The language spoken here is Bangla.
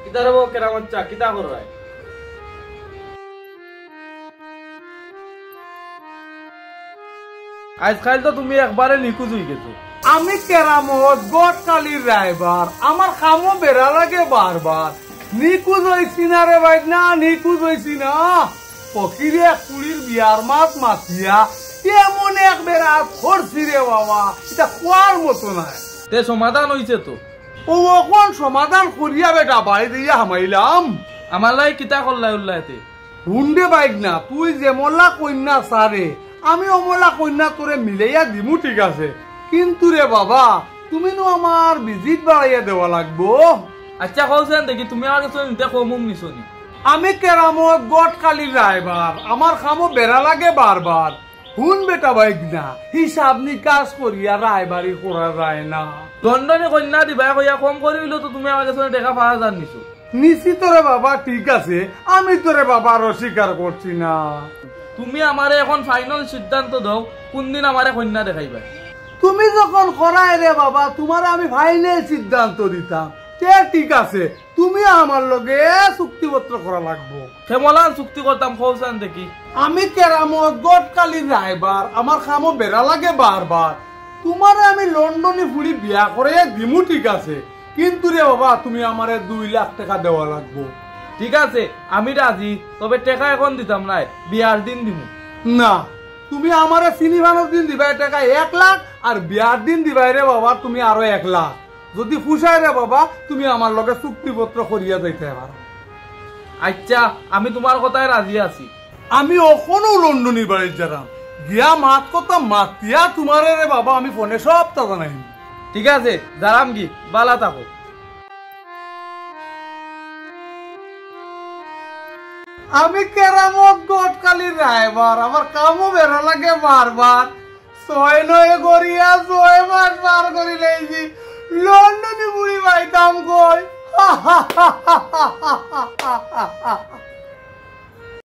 কিতারে বউ কেরামত চা কিতা কর রায় আজকাল তো তুমি একবারে নিখোঁজ হয়ে গেছো। আমি কেরামত গটকালির ড্রাইভার, আমার কামও বেড়া লাগে বারবার। নিখোঁজ হয়েছি না রে ভাই, না নিখোঁজ হয়েছি না। ফকিরে কুড়ির বিয়ার মাত মাতিয়া কেমন এক বেড়া ধরছি রে বাবা, এটা কোয়ার মতো নাই। তে সমাধান হয়েছে তো? ও কোন সমাধান করিয়া বেটা বাড়ি দিয়ে হামাইলাম। আমার লাই কিতা করলাই উল্লাইতে হুন্ডে বাইক না, তুই যে মোল্লা কন্যা সারে আমি অমলা কন্যা তোরে মিলাইয়া দিমু, ঠিক আছে, কিন্তু রে বাবা তুমি নো আমার ভিজিট বাড়াইয়া দেওয়া লাগবো। আচ্ছা কৌছেন দেখি তুমি আমার কাছে নিতে কমুম নিছনি। আমি কেরামত গটকালির ড্রাইভার, আমার খামো বেড়া লাগে বারবার। হুন বেটা বাইক না, হিসাব নিকাশ করিয়া রায়বাড়ি করা যায় না। দণ্ডনে কন্যা দিবা কইয়া কম করে হইলো তো তুমি আমার কাছে দেখা 5,000 নিছো। নিছি তোরে বাবা, ঠিক আছে, আমি তোরে বাবা অস্বীকার করছি না। তুমি আমারে এখন ফাইনাল সিদ্ধান্ত দাও কোন দিন আমারে কন্যা দেখাইবা। তুমি যখন করাই রে বাবা, তোমার আমি ফাইনাল সিদ্ধান্ত দিতাম। ঠিক আছে, তুমি আমার লগে চুক্তিপত্র করা লাগবো। কেমলান চুক্তি করতাম কৌছেন দেখি। আমি কেরামত গটকালির ড্রাইভার, আমার খামো বেড়া লাগে বারবার। তোমার আমি লন্ডনে ফুড়ি বিয়া করে দিমু, ঠিক আছে, কিন্তু রে বাবা তুমি আমারে 2 লাখ টাকা দেওয়া লাগবো। ঠিক আছে আমি রাজি, তবে টাকা এখন দিতাম নাই, বিয়ার দিন দিমু। না, তুমি আমারে সিনেমানোর দিন দিবাই টাকা 1 লাখ, আর বিয়ার দিন দিবাই রে বাবা তুমি আরো 1 লাখ। যদি খুশাই রে বাবা তুমি আমার লগে চুক্তিপত্র করিয়া যাইতে পারো। আচ্ছা আমি তোমার কথায় রাজি আছি। আমি এখনো লন্ডনের বাড়ি যারাম, গিয়া মাত কথা মাতিয়া তোমারে রে বাবা আমি ফোনে সব তা জানাই। ঠিক আছে যারাম কি, বালা থাকো। আমি কেরামত গটকালির ড্রাইভার, আমার কামও বেড়া লাগে বারবার। 6-9 করিয়া 6 মাস পার করি লেগি লন্ডনে বুড়ি পাইতাম কই।